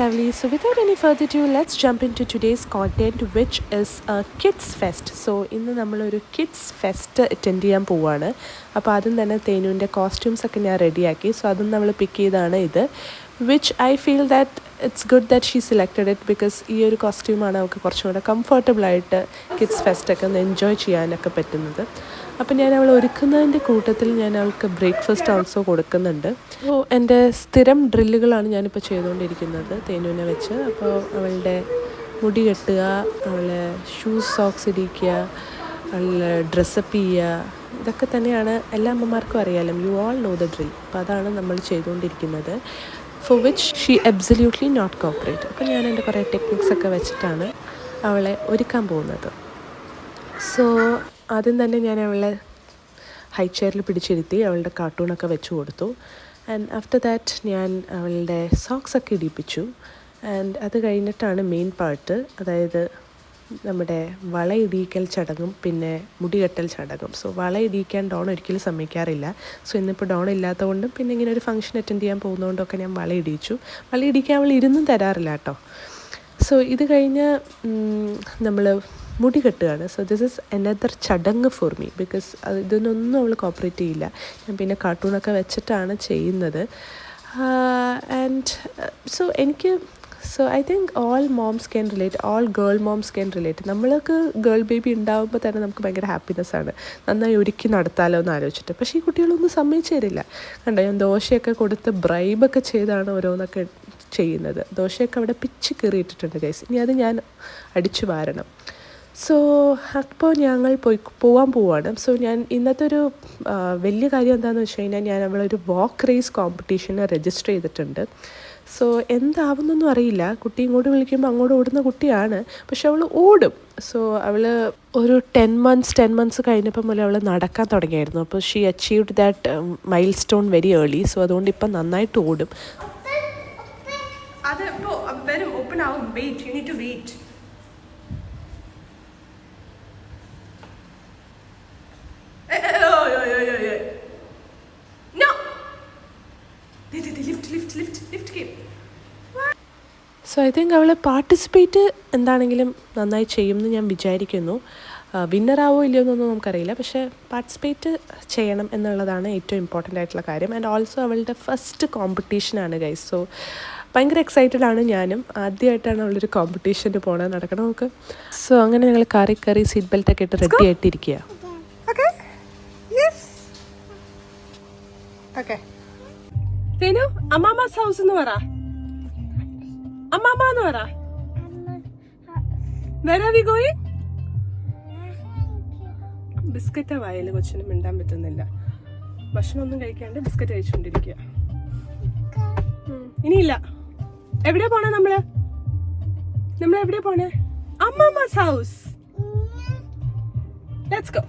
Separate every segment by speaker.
Speaker 1: lovely. So without any further ado, let's jump into today's content, which is a kids fest. So ഇന്ന് നമ്മളൊരു kids fest attend ചെയ്യാൻ പോവുകയാണ്. അപ്പോൾ ആദ്യം തന്നെ തേനുവിൻ്റെ കോസ്റ്റ്യൂംസ് ഒക്കെ ഞാൻ റെഡിയാക്കി. സോ അതും നമ്മൾ പിക്ക് ചെയ്താണ് ഇത്, which I feel that it's good that she selected it, because ഈ ഒരു കോസ്റ്റ്യൂമാണ് അവൾക്ക് കുറച്ചും കൂടെ കംഫർട്ടബിളായിട്ട് കിഡ്സ് ഫെസ്റ്റൊക്കെ ഒന്ന് എൻജോയ് ചെയ്യാനൊക്കെ പറ്റുന്നത്. അപ്പം ഞാൻ അവൾ ഒരുക്കുന്നതിൻ്റെ കൂട്ടത്തിൽ ഞാൻ അവൾക്ക് ബ്രേക്ക്ഫാസ്റ്റ് ഓൾസോ കൊടുക്കുന്നുണ്ട്. അപ്പോൾ എൻ്റെ സ്ഥിരം ഡ്രില്ലുകളാണ് ഞാനിപ്പോൾ ചെയ്തുകൊണ്ടിരിക്കുന്നത് തേനുവിനെ വെച്ച്. അപ്പോൾ അവളുടെ മുടി കെട്ടുക, അവളെ ഷൂസ് സോക്സ് ഇടിക്കുക, അവളെ ഡ്രസ്സപ്പ് ചെയ്യുക, ഇതൊക്കെ തന്നെയാണ് എല്ലാ അമ്മമാർക്കും അറിയാലോ. You all know the drill. അപ്പോൾ അതാണ് നമ്മൾ ചെയ്തുകൊണ്ടിരിക്കുന്നത്, for which she absolutely not cooperate. അപ്പോൾ ഞാൻ എൻ്റെ കുറേ ടെക്നിക്സൊക്കെ വെച്ചിട്ടാണ് അവളെ ഒരുക്കാൻ പോകുന്നത്. സോ ആദ്യം തന്നെ ഞാൻ അവളെ ഹൈ ചെയറിൽ പിടിച്ചിരുത്തി അവളുടെ കാർട്ടൂണൊക്കെ വെച്ച് കൊടുത്തു. ആൻഡ് ആഫ്റ്റർ ദാറ്റ് ഞാൻ അവളുടെ സോക്സൊക്കെ ഇടിപ്പിച്ചു. ആൻഡ് അത് കഴിഞ്ഞിട്ടാണ് മെയിൻ പാർട്ട്, അതായത് നമ്മുടെ വള ഇടിയിക്കൽ ചടങ്ങും പിന്നെ മുടികെട്ടൽ ചടങ്ങും. സോ വള ഇടിയിക്കാൻ ഡോൺ ഒരിക്കലും സമ്മതിക്കാറില്ല. സോ ഇന്നിപ്പോൾ ഡോൺ ഇല്ലാത്തതുകൊണ്ടും പിന്നെ ഇങ്ങനെ ഒരു ഫംഗ്ഷൻ അറ്റൻഡ് ചെയ്യാൻ പോകുന്നതുകൊണ്ടൊക്കെ ഞാൻ വള ഇടിയിച്ചു. വള ഇടിക്കാൻ അവൾ ഇരുന്നും തരാറില്ല കേട്ടോ. സോ ഇത് കഴിഞ്ഞ് നമ്മൾ മുടി കെട്ടുകയാണ്. സോ ദിസ് ഈസ് അനദർ ചടങ്ങ് ഫോർ മീ, ബിക്കോസ് ഇതിനൊന്നും അവൾ കോപ്പറേറ്റ് ചെയ്യില്ല. ഞാൻ പിന്നെ കാർട്ടൂണൊക്കെ വെച്ചിട്ടാണ് ചെയ്യുന്നത്. And so I think all moms can relate, all girl moms can relate. നമ്മൾക്ക് ഗേൾ ബേബി ഉണ്ടാകുമ്പോൾ തന്നെ നമുക്ക് ഭയങ്കര ഹാപ്പിനെസ്സാണ്, നന്നായി ഒരുക്കി നടത്താലോ എന്ന് ആലോചിച്ചിട്ട്. പക്ഷേ ഈ കുട്ടികളൊന്നും സമ്മതിച്ചു തരില്ല. കണ്ടോ, ഞാൻ ദോശയൊക്കെ കൊടുത്ത് ബ്രൈബൊക്കെ ചെയ്താണ് ഓരോന്നൊക്കെ ചെയ്യുന്നത്. ദോശയൊക്കെ അവിടെ പിച്ച് കീറിയിട്ടിട്ടുണ്ട് ഗൈസ്. ഇനി അത് ഞാൻ അടിച്ചു വാരണം. സോ അപ്പോൾ ഞങ്ങൾ പോകാൻ പോവാണ്. സോ ഞാൻ ഇന്നത്തെ ഒരു വലിയ കാര്യം എന്താണെന്ന് വെച്ച് കഴിഞ്ഞാൽ, ഞാൻ അവളൊരു വാക്ക് റേസ് കോമ്പറ്റീഷന് രജിസ്റ്റർ ചെയ്തിട്ടുണ്ട്. സോ എന്താവുന്നൊന്നും അറിയില്ല. കുട്ടി ഇങ്ങോട്ട് വിളിക്കുമ്പോൾ അങ്ങോട്ട് ഓടുന്ന കുട്ടിയാണ്, പക്ഷെ അവൾ ഓടും. സോ അവൾ ഒരു 10 months കഴിഞ്ഞപ്പോൾ മുതൽ അവൾ നടക്കാൻ തുടങ്ങിയായിരുന്നു. അപ്പോൾ she achieved that milestone very early. So അതുകൊണ്ട് ഇപ്പം നന്നായിട്ട് ഓടും.
Speaker 2: അത് ഇപ്പോൾ വരും, ഓപ്പൺ ആവും. Wait, you need to wait.
Speaker 1: So I think അവൾ പാർട്ടിസിപ്പേറ്റ് എന്താണെങ്കിലും നന്നായി ചെയ്യുമെന്ന് ഞാൻ വിചാരിക്കുന്നു. വിന്നറാവോ ഇല്ലയോ എന്നൊന്നും നമുക്കറിയില്ല, പക്ഷേ പാർട്ടിസിപ്പേറ്റ് ചെയ്യണം എന്നുള്ളതാണ് ഏറ്റവും ഇമ്പോർട്ടൻ്റ് ആയിട്ടുള്ള കാര്യം. ആൻഡ് ഓൾസോ അവളുടെ ഫസ്റ്റ് കോമ്പറ്റീഷനാണ് ഗൈസ്. സോ ഭയങ്കര എക്സൈറ്റഡ് ആണ് ഞാനും. ആദ്യമായിട്ടാണ് അവളൊരു കോമ്പറ്റീഷന് പോകണത്. നടക്കണം നമുക്ക്. സോ അങ്ങനെ ഞങ്ങൾ കയറി സീറ്റ് ബെൽറ്റൊക്കെ ഇട്ട് റെഡി ആയിട്ടിരിക്കുക.
Speaker 2: തേനു, അമ്മാമാസ് ഹൗസ് എന്ന് പറ. അമ്മാമ എന്ന് പറ. Where are we going? Biscuit വായല് കൊച്ചിന് മിണ്ടാൻ പറ്റുന്നില്ല. ഭക്ഷണമൊന്നും കഴിക്കാണ്ട് ബിസ്ക്കറ്റ് കഴിച്ചുകൊണ്ടിരിക്കുക. ഇനിയില്ല. എവിടെയാ പോണേ നമ്മൾ എവിടെയാ പോണേ? അമ്മാമാസ് ഹൗസ്. Let's go.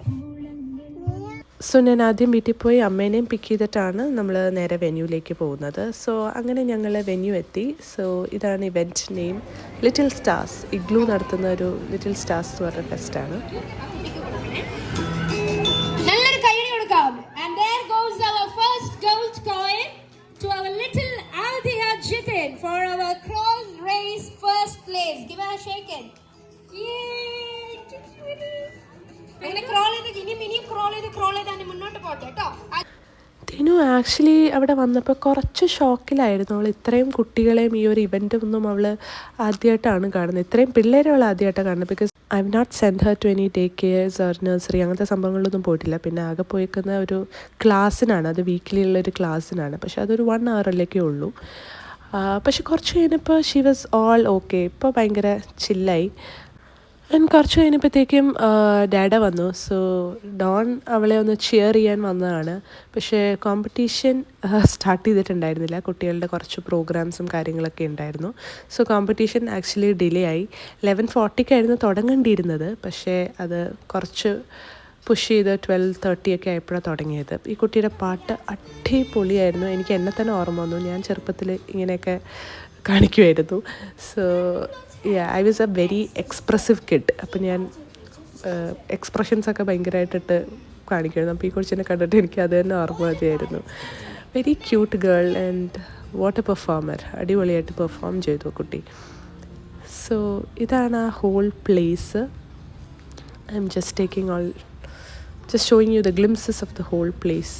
Speaker 1: സോ ഞാൻ ആദ്യം വീട്ടിൽ പോയി അമ്മേനെയും പിക്ക് ചെയ്തിട്ടാണ് നമ്മൾ നേരെ വെന്യൂലേക്ക് പോകുന്നത്. സോ അങ്ങനെ ഞങ്ങൾ വെന്യൂ എത്തി. സോ ഇതാണ് event name, little stars. Igloo നടത്തുന്ന ഒരു ലിറ്റിൽ സ്റ്റാർസ് എന്ന് പറഞ്ഞ ഫെസ്റ്റാണ്.
Speaker 3: നല്ലൊരു കൈയടി കൊടുക്കാം. And there goes our first gold coin to our little Althea Jitin for our crawl race first place. Give her a shake it. Yay! അങ്ങനെ crawl ചെയ്ത് ഇനിയും ക്രോൾ ചെയ്ത് മുന്നോട്ട് പോട്ടെ കേട്ടോ.
Speaker 1: തിനു ആക്ച്വലി അവിടെ വന്നപ്പോൾ കുറച്ച് ഷോക്കിലായിരുന്നു. അവൾ ഇത്രയും കുട്ടികളെയും ഈ ഒരു ഇവൻറ്റൊന്നും അവൾ ആദ്യമായിട്ടാണ് കാണുന്നത്. ഇത്രയും പിള്ളേരെ അവൾ ആദ്യമായിട്ടാണ് കാണുന്നത്. Because I have not send her to any daycares or nursery, അങ്ങനത്തെ സംഭവങ്ങളിലൊന്നും പോയിട്ടില്ല. പിന്നെ ആകെ പോയിക്കുന്ന ഒരു ക്ലാസ്സിനാണ്, അത് വീക്കിലി ഉള്ളൊരു ക്ലാസ്സിനാണ്. പക്ഷെ അതൊരു 1 hourലേക്കേ ഉള്ളൂ. പക്ഷെ കുറച്ച് കഴിഞ്ഞപ്പോൾ ഷീ വാസ് ഓൾ ഓക്കെ. ഇപ്പോൾ ഭയങ്കര ചില്ലായി. ആൻഡ് കുറച്ച് കഴിഞ്ഞപ്പോഴത്തേക്കും ഡാഡ വന്നു. സോ ഡോൺ അവളെ ഒന്ന് ചിയർ ചെയ്യാൻ വന്നതാണ്. പക്ഷേ കോമ്പറ്റീഷൻ സ്റ്റാർട്ട് ചെയ്തിട്ടുണ്ടായിരുന്നില്ല. കുട്ടികളുടെ കുറച്ച് പ്രോഗ്രാംസും കാര്യങ്ങളൊക്കെ ഉണ്ടായിരുന്നു. സോ കോമ്പറ്റീഷൻ ആക്ച്വലി ഡിലേ ആയി. 11:40 തുടങ്ങേണ്ടിയിരുന്നത്. പക്ഷേ അത് കുറച്ച് പുഷ് ചെയ്ത് 12:30 ആയപ്പോഴാണ് തുടങ്ങിയത്. ഈ കുട്ടിയുടെ പാട്ട് അടിപൊളിയായിരുന്നു. എനിക്ക് എന്നെ തന്നെ ഓർമ്മ വന്നു. ഞാൻ ചെറുപ്പത്തിൽ ഇങ്ങനെയൊക്കെ കാണിക്കുമായിരുന്നു. So I was a very expressive kid. അപ്പം ഞാൻ എക്സ്പ്രഷൻസൊക്കെ ഭയങ്കരമായിട്ടിട്ട് കാണിക്കുമായിരുന്നു. അപ്പോൾ ഈ കൊച്ചിനെ കണ്ടിട്ട് എനിക്ക് അത് തന്നെ ഓർമ്മ മതിയായിരുന്നു. Very cute girl and what a performer, അടിപൊളിയായിട്ട് പെർഫോം ചെയ്തു കുട്ടി. സോ ഇതാണ് ആ whole place. I'm just showing you the glimpses of the whole place.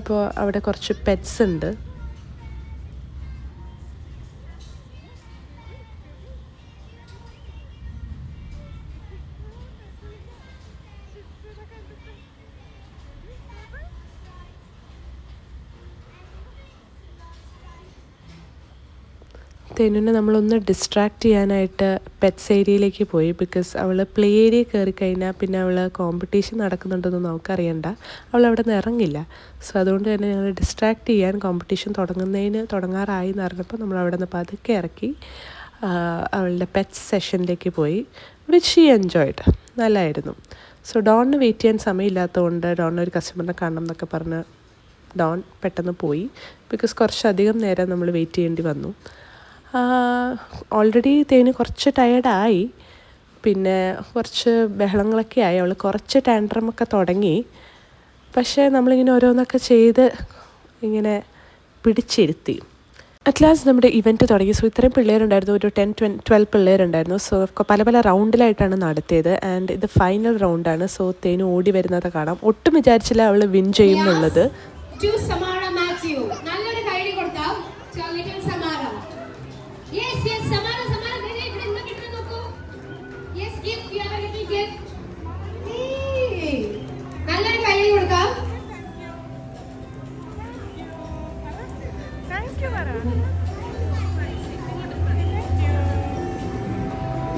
Speaker 1: അപ്പോൾ അവിടെ കുറച്ച് പെറ്റ്സ് ഉണ്ട്. തേനുവിനെ നമ്മളൊന്ന് ഡിസ്ട്രാക്റ്റ് ചെയ്യാനായിട്ട് പെറ്റ്സ് ഏരിയയിലേക്ക് പോയി. ബിക്കോസ് അവൾ പ്ലേ ഏരിയ കയറി കഴിഞ്ഞാൽ പിന്നെ അവൾ കോമ്പറ്റീഷൻ നടക്കുന്നുണ്ടെന്ന് നമുക്കറിയണ്ട, അവൾ അവിടെ നിന്ന് ഇറങ്ങില്ല. സോ അതുകൊണ്ട് തന്നെ ഞങ്ങൾ ഡിസ്ട്രാക്റ്റ് ചെയ്യാൻ കോമ്പറ്റീഷൻ തുടങ്ങാറായി എന്ന് പറഞ്ഞപ്പോൾ നമ്മൾ അവിടെ നിന്ന് പതുക്കെ ഇറക്കി അവളുടെ പെറ്റ്സ് സെഷനിലേക്ക് പോയി. വിച്ച് ഷീ എൻജോയ്ഡ്, നല്ലതായിരുന്നു. സോ ഡോണിന് വെയിറ്റ് ചെയ്യാൻ സമയമില്ലാത്തതുകൊണ്ട് ഡോണിന് ഒരു കസ്റ്റമറിനെ കാണണം എന്നൊക്കെ പറഞ്ഞ് ഡോൺ പെട്ടെന്ന് പോയി. ബിക്കോസ് കുറച്ചധികം നേരം നമ്മൾ വെയിറ്റ് ചെയ്യേണ്ടി വന്നു. ഓൾറെഡി തേന് കുറച്ച് ടയേർഡായി, പിന്നെ കുറച്ച് ബഹളങ്ങളൊക്കെ ആയി, അവൾ കുറച്ച് ടാൻഡ്രമൊക്കെ തുടങ്ങി. പക്ഷേ നമ്മളിങ്ങനെ ഓരോന്നൊക്കെ ചെയ്ത് ഇങ്ങനെ പിടിച്ചിരുത്തി. അറ്റ് ലാസ്റ്റ് നമ്മുടെ ഇവൻറ്റ് തുടങ്ങി. സോ ഇത്രയും പിള്ളേരുണ്ടായിരുന്നു, ഒരു 10-12 പിള്ളേരുണ്ടായിരുന്നു. സോ പല പല റൗണ്ടിലായിട്ടാണ് നടത്തിയത്. ആൻഡ് ഇത് ഫൈനൽ റൗണ്ടാണ്. സോ തേന് ഓടി വരുന്നത് കാണാം. ഒട്ടും വിചാരിച്ചില്ല അവൾ win ചെയ്യുന്നുള്ളത്.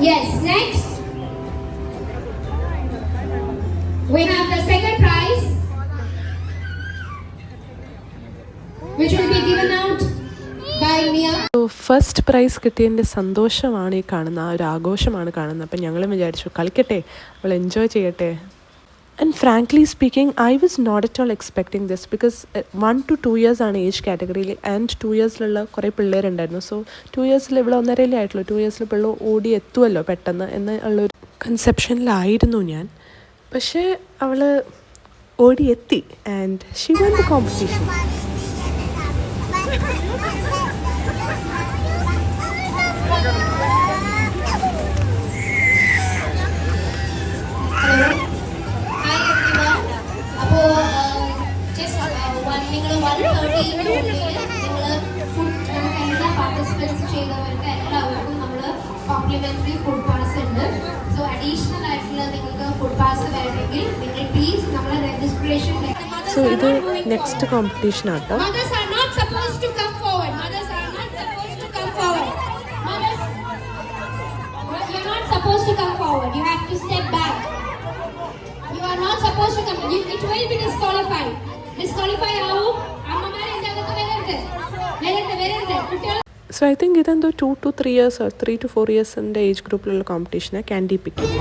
Speaker 3: Yes, next we have the second prize, which will be given out by Mia.
Speaker 1: So first prize കിട്ടിയതിൻ്റെ സന്തോഷമാണ് ഈ കാണുന്ന, ആ ഒരു ആഘോഷമാണ് കാണുന്നത്. അപ്പം ഞങ്ങളും വിചാരിച്ചു കളിക്കട്ടെ, അവൾ എൻജോയ് ചെയ്യട്ടെ. And frankly speaking I was not at all expecting this. Because 1 to 2 years ആണ് ഏജ് കാറ്റഗറിയിൽ. ആൻഡ് 2 yearsലുള്ള കുറേ പിള്ളേരുണ്ടായിരുന്നു. സോ 2 yearsൽ ഇവിടെ 1.5 ആയിട്ടുള്ളൂ. 2 yearsൽ പിള്ളേർ ഓടി എത്തുമല്ലോ പെട്ടെന്ന് എന്നുള്ളൊരു കൺസെപ്ഷനിലായിരുന്നു ഞാൻ. പക്ഷേ അവൾ ഓടി എത്തി and she one the competition.
Speaker 3: നിങ്ങൾ 1:30 നിങ്ങൾ ഫുഡ് നമുക്ക് എല്ലാ പാർട്ടിസിപ്പൻസ് ചെയ്തവർക്ക് എല്ലാവർക്കും നമ്മൾ കോംപ്ലിമെന്ററി ഫുഡ് പാസ് ഉണ്ട്. സോ അഡീഷണൽ ആയിട്ടുള്ള നിങ്ങൾക്ക് ഫുഡ് പാസ് വേണമെങ്കിൽ നിങ്ങൾ പ്ലീസ് നമ്മളെ രജിസ്ട്രേഷൻ.
Speaker 1: സോ ഇത് നെക്സ്റ്റ് കോമ്പറ്റീഷൻ ആട്ടോ.
Speaker 3: Mothers are not supposed to come forward. Mothers are not supposed to come forward. Mothers, you're not supposed to come forward. You have to step back. You are not supposed to come. It will be disqualified. Disqualify ആവും. അമ്മമാരെ ഇതിനകത്ത് വരരുത്. കുട്ടികൾ.
Speaker 1: So I think ഇതെന്തോ 2 to 3 years 3 to 4 yearsൻ്റെ age ഗ്രൂപ്പിലുള്ള കോമ്പറ്റീഷന് candy picking.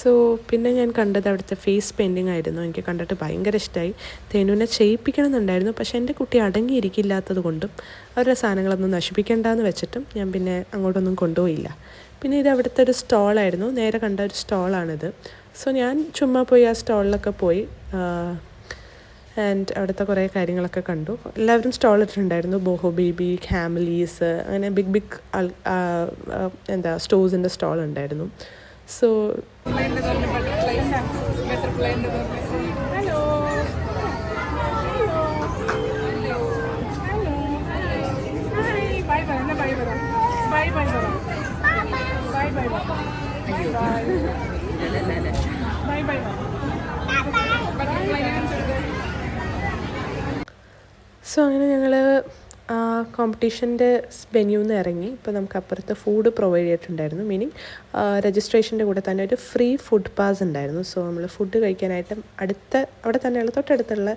Speaker 1: So പിന്നെ ഞാൻ കണ്ടത് അവിടുത്തെ ഫേസ് പെയിൻറ്റിങ് ആയിരുന്നു. എനിക്ക് കണ്ടിട്ട് ഭയങ്കര ഇഷ്ടമായി. തേനുവിനെ ചെയ്യിപ്പിക്കണമെന്നുണ്ടായിരുന്നു, പക്ഷേ എൻ്റെ കുട്ടി അടങ്ങിയിരിക്കില്ലാത്തത് കൊണ്ടും അവരുടെ സാധനങ്ങളൊന്നും നശിപ്പിക്കേണ്ടെന്ന് വെച്ചിട്ടും ഞാൻ പിന്നെ അങ്ങോട്ടൊന്നും കൊണ്ടുപോയില്ല. പിന്നെ ഇത് അവിടുത്തെ ഒരു സ്റ്റോളായിരുന്നു, നേരെ കണ്ട ഒരു സ്റ്റോളാണിത്. സോ ഞാൻ ചുമ്മാ പോയി ആ സ്റ്റോളിലൊക്കെ പോയി ആൻഡ് അവിടുത്തെ കുറേ കാര്യങ്ങളൊക്കെ കണ്ടു. എല്ലാവരും സ്റ്റോൾ ഇട്ടിട്ടുണ്ടായിരുന്നു. ബോഹോ ബേബി, ഹാമിലീസ്, അങ്ങനെ ബിഗ് സ്റ്റോഴ്സിൻ്റെ സ്റ്റോൾ ഉണ്ടായിരുന്നു. സോ സോ അങ്ങനെ ഞങ്ങൾ കോമ്പറ്റീഷൻ്റെ വെന്യൂന്ന് നിന്ന് ഇറങ്ങി. ഇപ്പോൾ നമുക്ക് അപ്പുറത്ത് ഫുഡ് പ്രൊവൈഡ് ചെയ്തിട്ടുണ്ടായിരുന്നു. മീനിങ് രജിസ്ട്രേഷൻ്റെ കൂടെ തന്നെ ഒരു ഫ്രീ ഫുഡ് പാസ് ഉണ്ടായിരുന്നു. സോ നമ്മൾ ഫുഡ് കഴിക്കാനായിട്ട് അവിടെ തന്നെയുള്ള തൊട്ടടുത്തുള്ള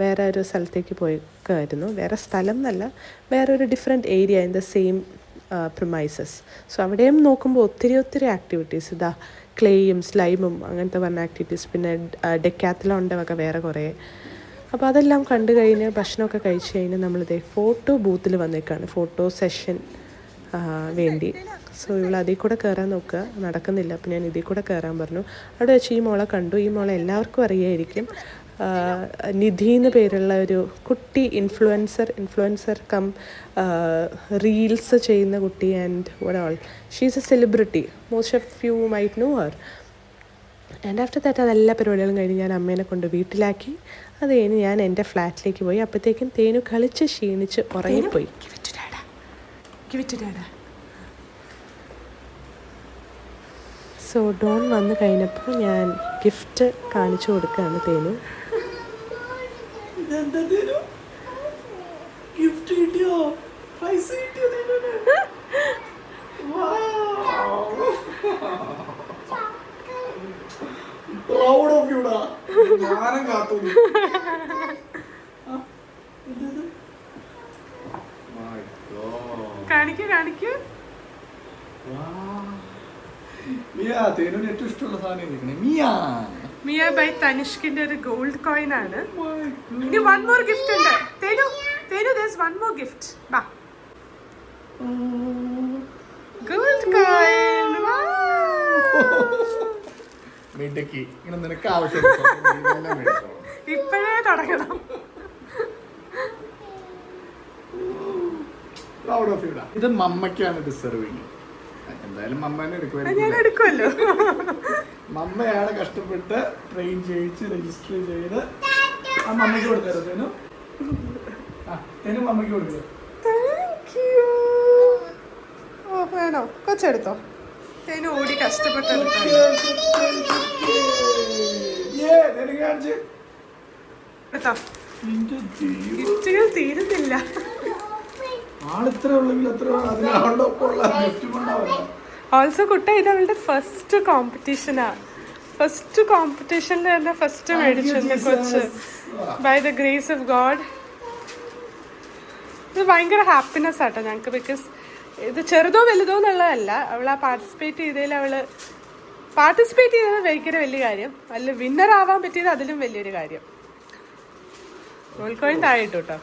Speaker 1: വേറെ ഒരു സ്ഥലത്തേക്ക് പോയിക്കായിരുന്നു. വേറെ സ്ഥലം എന്നല്ല, വേറെ ഒരു different area in the same premises. So അവിടെയും നോക്കുമ്പോൾ ഒത്തിരി ആക്ടിവിറ്റീസ്, ഇതാ ക്ലേയും സ്ലൈമും അങ്ങനത്തെ പറഞ്ഞ ആക്ടിവിറ്റീസ്, പിന്നെ ഡെക്കാത്തലോണിൻ്റെ വക വേറെ കുറേ. അപ്പോൾ അതെല്ലാം കണ്ടു കഴിഞ്ഞ് ഭക്ഷണമൊക്കെ കഴിച്ച് കഴിഞ്ഞ് നമ്മളിതേ ഫോട്ടോ ബൂത്തിൽ വന്നേക്കാണ് ഫോട്ടോ സെഷൻ വേണ്ടി. സോ ഇവൾ അതിൽ കൂടെ കയറാൻ നോക്കുക, നടക്കുന്നില്ല. അപ്പോൾ ഞാൻ ഇതിൽ കൂടെ കയറാൻ പറഞ്ഞു. അവിടെ വെച്ച് ഈ മോളെ കണ്ടു. ഈ മോളെ എല്ലാവർക്കും അറിയായിരിക്കും. നിധി എന്ന് പേരുള്ള ഒരു കുട്ടി ഇൻഫ്ലുവൻസർ കം റീൽസ് ചെയ്യുന്ന കുട്ടി. And what all, she is A celebrity. Most of you might know her. And after that അതെല്ലാ പരിപാടികളും കഴിഞ്ഞ് ഞാൻ അമ്മേനെ കൊണ്ട് വീട്ടിലാക്കി. അത് കഴിഞ്ഞ് ഞാൻ എൻ്റെ ഫ്ലാറ്റിലേക്ക് പോയി. അപ്പോഴത്തേക്കും തേനു കളിച്ച് ക്ഷീണിച്ച് ഉറങ്ങിപ്പോയി. സോ ഡോൺ വന്ന് കഴിഞ്ഞപ്പോൾ ഞാൻ ഗിഫ്റ്റ് കാണിച്ചു കൊടുക്കുകയാണ് തേനു.
Speaker 4: ഗിഫ്റ്റ് കിട്ടിയോ? പൈസ കിട്ടിയോ? പ്രൗഡ് ഓഫ് യുടാ. ഞാനും കാത്തു.
Speaker 2: കാണിക്കൂ.
Speaker 4: മിയ, തേനുവിന് ഏറ്റവും ഇഷ്ടമുള്ള സാധനം
Speaker 2: മിയ ബൈ തനിഷ്കിന്റെ ഒരു ഗോൾഡ് കോയിൻ ആണ്. ഇനി വൺ മോർ ഗിഫ്റ്റ് ഉണ്ട്. തേനു there's one more gift. ബാ, ഗോൾഡ് കോയിൻ.
Speaker 4: മിടുക്കി. ഇങ്ങനെ നിനക്ക് ആവശ്യം
Speaker 2: ഇപ്പോഴേ തുടങ്ങണം.
Speaker 4: പ്രൗഡ് ഓഫ് യുടാ. ഇത് മമ്മയ്ക്കാണ് ഡിസർവിങ്. എന്തായാലും മമ്മേനെ
Speaker 2: ഞാൻ എടുക്കുമല്ലോ.
Speaker 4: മമ്മയാണ് കഷ്ടപ്പെട്ട് ട്രെയിൻ ചെയ്യിച്ച് രജിസ്റ്റർ ചെയ്ത് ആ മമ്മയ്ക്ക് കൊടുത്തരോ തേനു? തേനു മമ്മയ്ക്ക് കൊടുത്തത്.
Speaker 2: ഓ വേണോ? കൊച്ചെടുത്തോ. തേനു ഓടി കഷ്ടപ്പെട്ട് ഗിഫ്റ്റുകൾ തീരുന്നില്ല.
Speaker 4: ആളിത്ര ഉള്ളെങ്കിൽ എത്ര അതിനാളുടെ ഒപ്പമുള്ള ഗിഫ്റ്റ് കൊണ്ടാവില്ല.
Speaker 2: ഓൾസോ കുട്ട ഇത് അവളുടെ ഫസ്റ്റ് കോമ്പറ്റീഷനാ. ഫസ്റ്റ് കോമ്പറ്റീഷനിൽ തന്നെ ഫസ്റ്റ് മേടിച്ചു കൊച്ച്. By the grace of God. ഇത് ഭയങ്കര ഹാപ്പിനെസ് ആട്ടോ ഞങ്ങൾക്ക്. ബിക്കോസ് ഇത് ചെറുതോ വലുതോ എന്നുള്ളതല്ല, അവൾ ആ പാർട്ടിസിപ്പേറ്റ് ചെയ്തത് ഭയങ്കര വലിയ കാര്യം. അല്ല, വിന്നർ ആവാൻ പറ്റിയത് അതിലും വലിയൊരു കാര്യം. ഗോൾഡ് കോയിൻ താഴെ ഇട്ടു കേട്ടോ.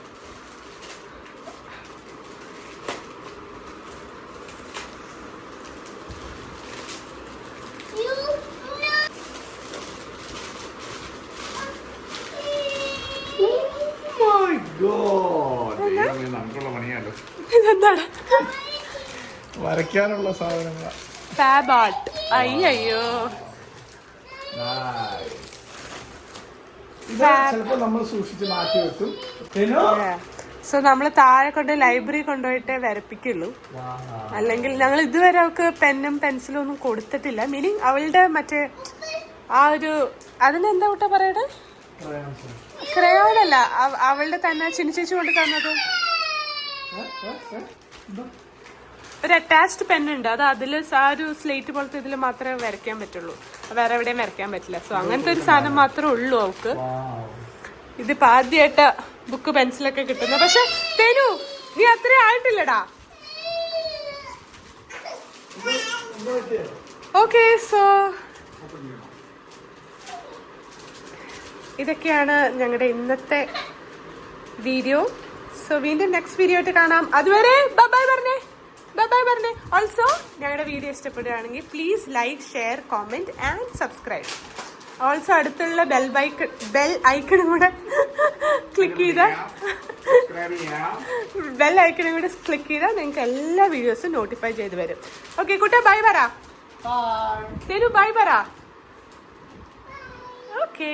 Speaker 4: വരയ്ക്കാനുള്ള സാധനങ്ങൾ.
Speaker 2: Fab art. അയ്യോ,
Speaker 4: ചിലപ്പോ നമ്മൾ സൂക്ഷിച്ച് മാറ്റി വെക്കും.
Speaker 2: സോ നമ്മൾ താഴെ കൊണ്ട് ലൈബ്രറി കൊണ്ടുപോയിട്ടേ വരപ്പിക്കുള്ളൂ. അല്ലെങ്കിൽ ഞങ്ങൾ ഇതുവരെ അവൾക്ക് പെന്നും പെൻസിലും ഒന്നും കൊടുത്തിട്ടില്ല. മീനിങ് അവളുടെ മറ്റേ ആ ഒരു അതിനെന്താ കൂട്ടാ പറയണേ, ക്രയോൺ അല്ല, അവളുടെ തന്നെ ചിനിച്ചേച്ചു കൊണ്ട് തന്നത് ഒരു അറ്റാച്ച്ഡ് പെന്നുണ്ട്. അത് അതിൽ ആ ഒരു സ്ലേറ്റ് പോലത്തെ ഇതിൽ മാത്രമേ വരയ്ക്കാൻ പറ്റുള്ളൂ, വേറെ എവിടെയും വരയ്ക്കാൻ പറ്റില്ല. സോ അങ്ങനത്തെ ഒരു സാധനം മാത്രമേ ഉള്ളൂ അവൾക്ക്. ഇതിപ്പോ ആദ്യമായിട്ട് ബുക്ക് പെൻസിലൊക്കെ കിട്ടുന്നത്. പക്ഷെ തേനു നീ അത്ര ആയിട്ടില്ലടാ. ഓക്കെ, സോ ഇതൊക്കെയാണ് ഞങ്ങളുടെ ഇന്നത്തെ വീഡിയോ. സോ വീണ്ടും നെക്സ്റ്റ് വീഡിയോ ആയിട്ട് കാണാം. അതുവരെ ബൈ ബൈ പറഞ്ഞേ. ഓൾസോ ഞങ്ങളുടെ വീഡിയോ ഇഷ്ടപ്പെടുകയാണെങ്കിൽ please like, share, comment and subscribe. Also അടുത്തുള്ള ബെൽ ഐക്കണും കൂടെ ക്ലിക്ക് ചെയ്താൽ നിങ്ങൾക്ക് എല്ലാ വീഡിയോസും നോട്ടിഫൈ ചെയ്ത് വരും. ഓക്കെ കുട്ട, ബൈ പറ. തേനു ബൈ പറ. ഓക്കെ.